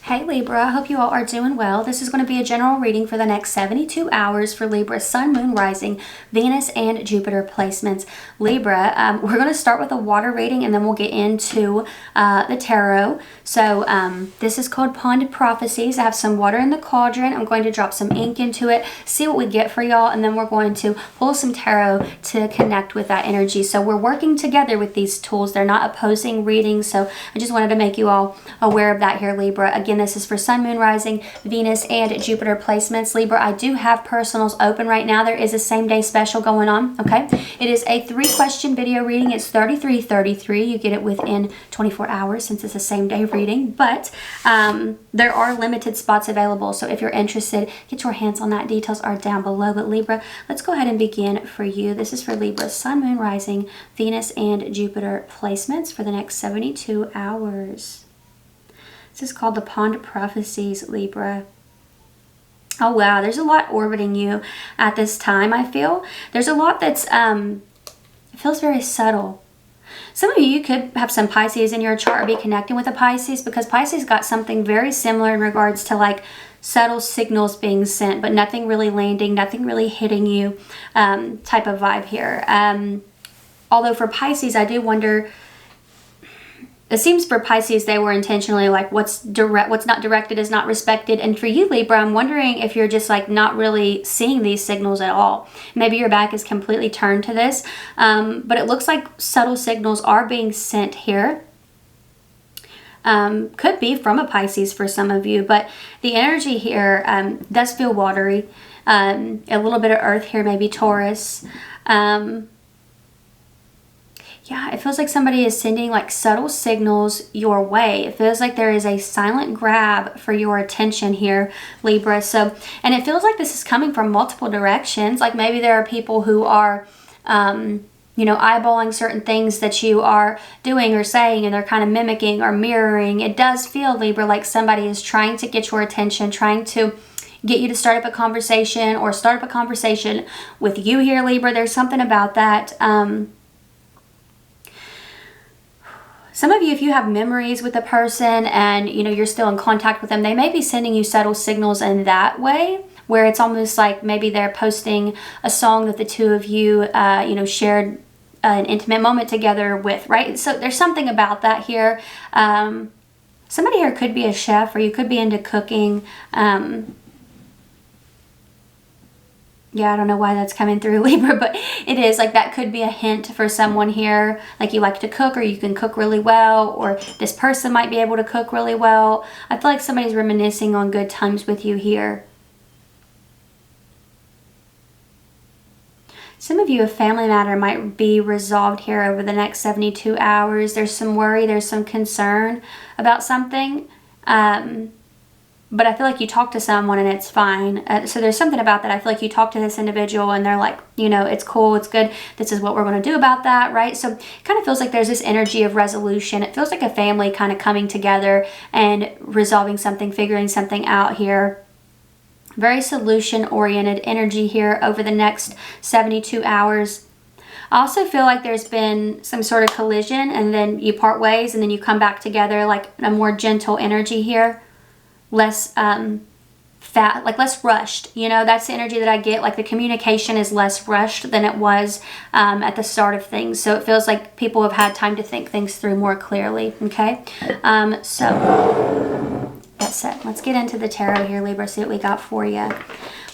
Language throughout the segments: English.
Hey Libra, I hope you all are doing well. This is going to be a general reading for the next 72 hours for Libra, Sun, Moon, Rising, Venus, and Jupiter placements. Libra, we're going to start with a water reading and then we'll get into the tarot. So this is called Prophecies. I have some water in the cauldron. I'm going to drop some ink into it, see what we get for y'all, and then we're going to pull some tarot to connect with that energy. So we're working together with these tools. They're not opposing readings, so I just wanted to make you all aware of that here, Libra. Again, this is for Sun, Moon, Rising, Venus, and Jupiter placements. Libra, I do have personals open right now. There is a same day special going on, okay? It is a 3-question video reading. It's $33.33. You get it within 24 hours since it's a same day reading, but there are limited spots available. So if you're interested, get your hands on that. Details are down below. But Libra, let's go ahead and begin for you. This is for Libra, Sun, Moon, Rising, Venus, and Jupiter placements for the next 72 hours. This is called the Prophecies, Libra. Oh wow, there's a lot orbiting you at this time, I feel. There's a lot that's, it feels very subtle. Some of you could have some Pisces in your chart or be connecting with a Pisces, because Pisces got something very similar in regards to like subtle signals being sent, but nothing really landing, nothing really hitting you type of vibe here. Although for Pisces, I do wonder, it seems for Pisces, they were intentionally like, what's not directed is not respected. And for you, Libra, I'm wondering if you're just like not really seeing these signals at all. Maybe your back is completely turned to this. But it looks like subtle signals are being sent here. Could be from a Pisces for some of you. But the energy here does feel watery. A little bit of earth here, maybe Taurus. Yeah, it feels like somebody is sending like subtle signals your way. It feels like there is a silent grab for your attention here, Libra. So, and it feels like this is coming from multiple directions. Like maybe there are people who are, you know, eyeballing certain things that you are doing or saying, and they're kind of mimicking or mirroring. It does feel, Libra, like somebody is trying to get your attention, trying to get you to start up a conversation or start up a conversation with you here, Libra. There's something about that. Some of you, if you have memories with a person and, you know, you're still in contact with them, they may be sending you subtle signals in that way, where it's almost like maybe they're posting a song that the two of you, you know, shared an intimate moment together with, right? So there's something about that here. Somebody here could be a chef, or you could be into cooking. Yeah, I don't know why that's coming through, Libra, but it is like that could be a hint for someone here. Like you like to cook, or you can cook really well, or this person might be able to cook really well. I feel like somebody's reminiscing on good times with you here. Some of you, a family matter might be resolved here over the next 72 hours. There's some worry, there's some concern about something. But I feel like you talk to someone and it's fine. So there's something about that. I feel like you talk to this individual and they're like, you know, it's cool, it's good. This is what we're going to do about that, right? So it kind of feels like there's this energy of resolution. It feels like a family kind of coming together and resolving something, figuring something out here. Very solution-oriented energy here over the next 72 hours. I also feel like there's been some sort of collision, and then you part ways and then you come back together, like a more gentle energy here. Less less rushed, you know. That's the energy that I get. Like the communication is less rushed than it was at the start of things. So it feels like people have had time to think things through more clearly. Okay, so that's it. Let's get into the tarot here, Libra. See what we got for you.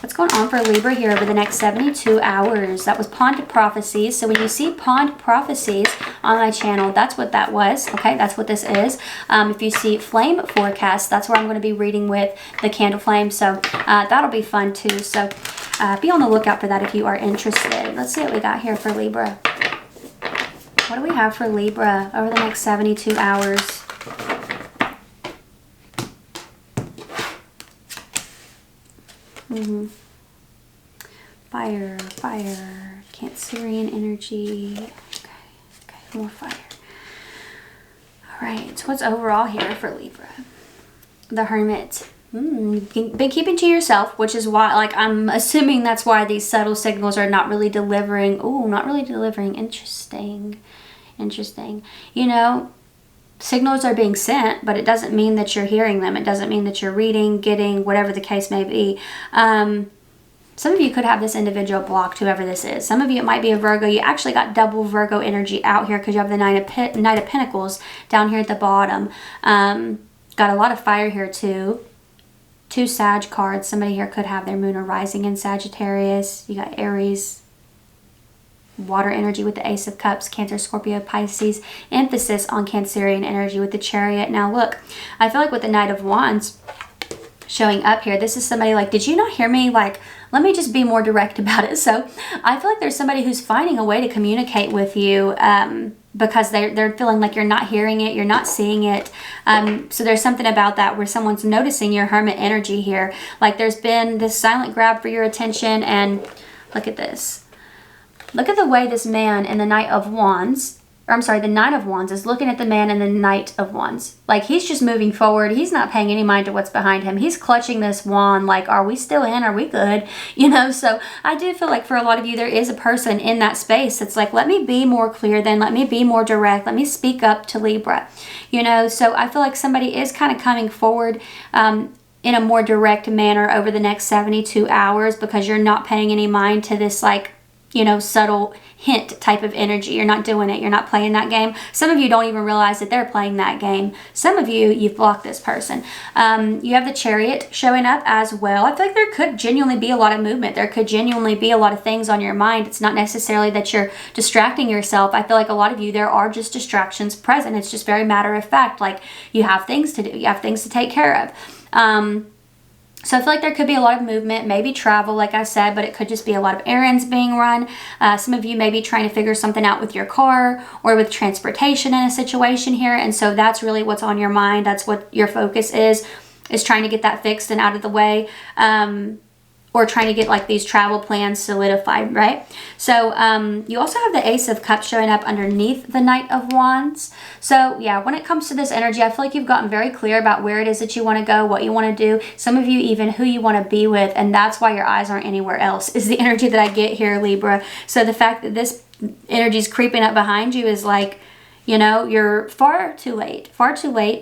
What's going on for Libra here over the next 72 hours? That was Prophecies. So when you see Prophecies on my channel, that's what that was. Okay, that's what this is. If you see Flame Forecast, that's where I'm going to be reading with the candle flame. So that'll be fun too. So be on the lookout for that if you are interested. Let's see what we got here for Libra. What do we have for Libra over the next 72 hours? Fire, fire, Cancerian energy. Okay, more fire. All right, so what's overall here for Libra? The Hermit. You've been keeping to yourself, which is why, like, I'm assuming that's why these subtle signals are not really delivering. Ooh, not really delivering. Interesting. You know, signals are being sent, but it doesn't mean that you're hearing them. It doesn't mean that you're reading, getting, whatever the case may be. Some of you could have this individual blocked, whoever this is. Some of you, it might be a Virgo. You actually got double Virgo energy out here because you have the Knight of Pentacles down here at the bottom. Got a lot of fire here too. 2 Sag cards. Somebody here could have their moon or rising in Sagittarius. You got Aries, water energy with the Ace of Cups, Cancer, Scorpio, Pisces. Emphasis on Cancerian energy with the Chariot. Now look, I feel like with the Knight of Wands showing up here, this is somebody like, did you not hear me? Like, let me just be more direct about it. So I feel like there's somebody who's finding a way to communicate with you because they're feeling like you're not hearing it, you're not seeing it. So there's something about that where someone's noticing your Hermit energy here. Like there's been this silent grab for your attention, and look at this. Look at the way this man in the Knight of Wands, or I'm sorry, the Knight of Wands is looking at the man in the Knight of Wands. Like he's just moving forward. He's not paying any mind to what's behind him. He's clutching this wand like, are we still in? Are we good? You know, so I do feel like for a lot of you, there is a person in that space. It's like, let me be more clear then. Let me be more direct. Let me speak up to Libra. You know, so I feel like somebody is kind of coming forward in a more direct manner over the next 72 hours because you're not paying any mind to this like, you know, subtle hint type of energy. You're not doing it. You're not playing that game. Some of you don't even realize that they're playing that game. Some of you, you've blocked this person. You have the Chariot showing up as well. I feel like there could genuinely be a lot of movement. There could genuinely be a lot of things on your mind. It's not necessarily that you're distracting yourself. I feel like a lot of you, there are just distractions present. It's just very matter of fact. Like you have things to do. You have things to take care of. So I feel like there could be a lot of movement, maybe travel, like I said, but it could just be a lot of errands being run. Some of you may be trying to figure something out with your car or with transportation in a situation here. And so that's really what's on your mind. That's what your focus is trying to get that fixed and out of the way. Or trying to get like these travel plans solidified, right? So you also have the Ace of Cups showing up underneath the Knight of Wands. So yeah, when it comes to this energy, I feel like you've gotten very clear about where it is that you want to go, what you want to do, some of you even who you want to be with, and that's why your eyes aren't anywhere else, is the energy that I get here, Libra. So the fact that this energy is creeping up behind you is like, you know, you're far too late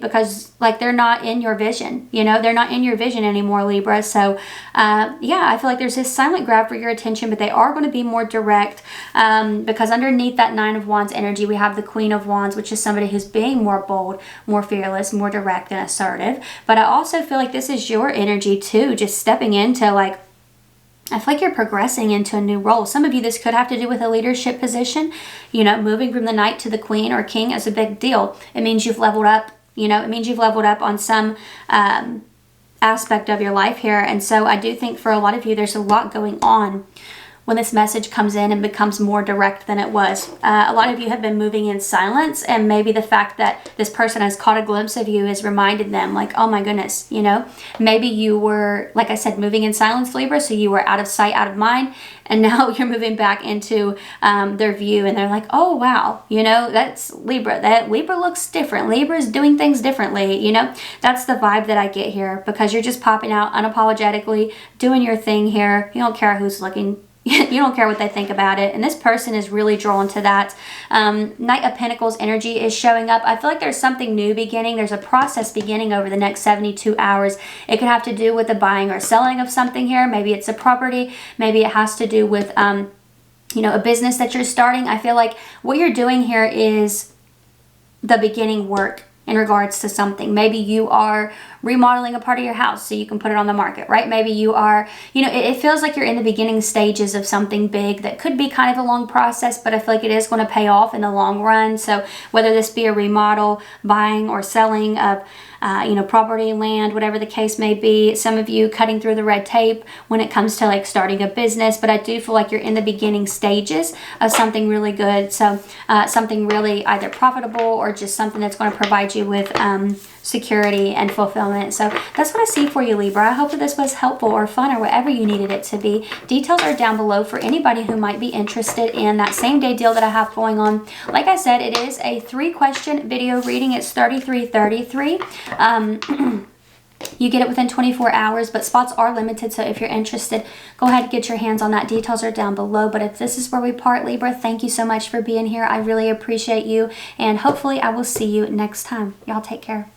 because like they're not in your vision, you know, they're not in your vision anymore, Libra. So yeah, I feel like there's this silent grab for your attention, but they are going to be more direct because underneath that Nine of Wands energy, we have the Queen of Wands, which is somebody who's being more bold, more fearless, more direct and assertive. But I also feel like this is your energy too, just stepping into like, I feel like you're progressing into a new role. Some of you, this could have to do with a leadership position. You know, moving from the Knight to the Queen or King is a big deal. It means you've leveled up. You know, it means you've leveled up on some aspect of your life here. And so I do think for a lot of you, there's a lot going on when this message comes in and becomes more direct than it was. A lot of you have been moving in silence, and maybe the fact that this person has caught a glimpse of you has reminded them like, oh my goodness, you know, maybe you were, like I said, moving in silence, Libra, so you were out of sight, out of mind, and now you're moving back into their view, and they're like, oh wow, you know, that's Libra. That Libra looks different. Libra is doing things differently, you know. That's the vibe that I get here, because you're just popping out unapologetically, doing your thing here. You don't care who's looking. You don't care what they think about it. And this person is really drawn to that. Knight of Pentacles energy is showing up. I feel like there's something new beginning. There's a process beginning over the next 72 hours. It could have to do with the buying or selling of something here. Maybe it's a property. Maybe it has to do with, you know, a business that you're starting. I feel like what you're doing here is the beginning work in regards to something. Maybe you are remodeling a part of your house so you can put it on the market, right? Maybe you are, you know, it feels like you're in the beginning stages of something big that could be kind of a long process, but I feel like it is going to pay off in the long run. So whether this be a remodel, buying or selling of, you know, property, land, whatever the case may be, some of you cutting through the red tape when it comes to like starting a business, but I do feel like you're in the beginning stages of something really good. So something really either profitable or just something that's going to provide you with security and fulfillment. So that's what I see for you, Libra. I hope that this was helpful or fun or whatever you needed it to be. Details are down below for anybody who might be interested in that same day deal that I have going on. Like I said, it is a 3-question video reading. It's $33.33. You get it within 24 hours, but spots are limited, so if you're interested, go ahead and get your hands on that. Details are down below. But if this is where we part, Libra, thank you so much for being here. I really appreciate you, and hopefully I will see you next time. Y'all take care.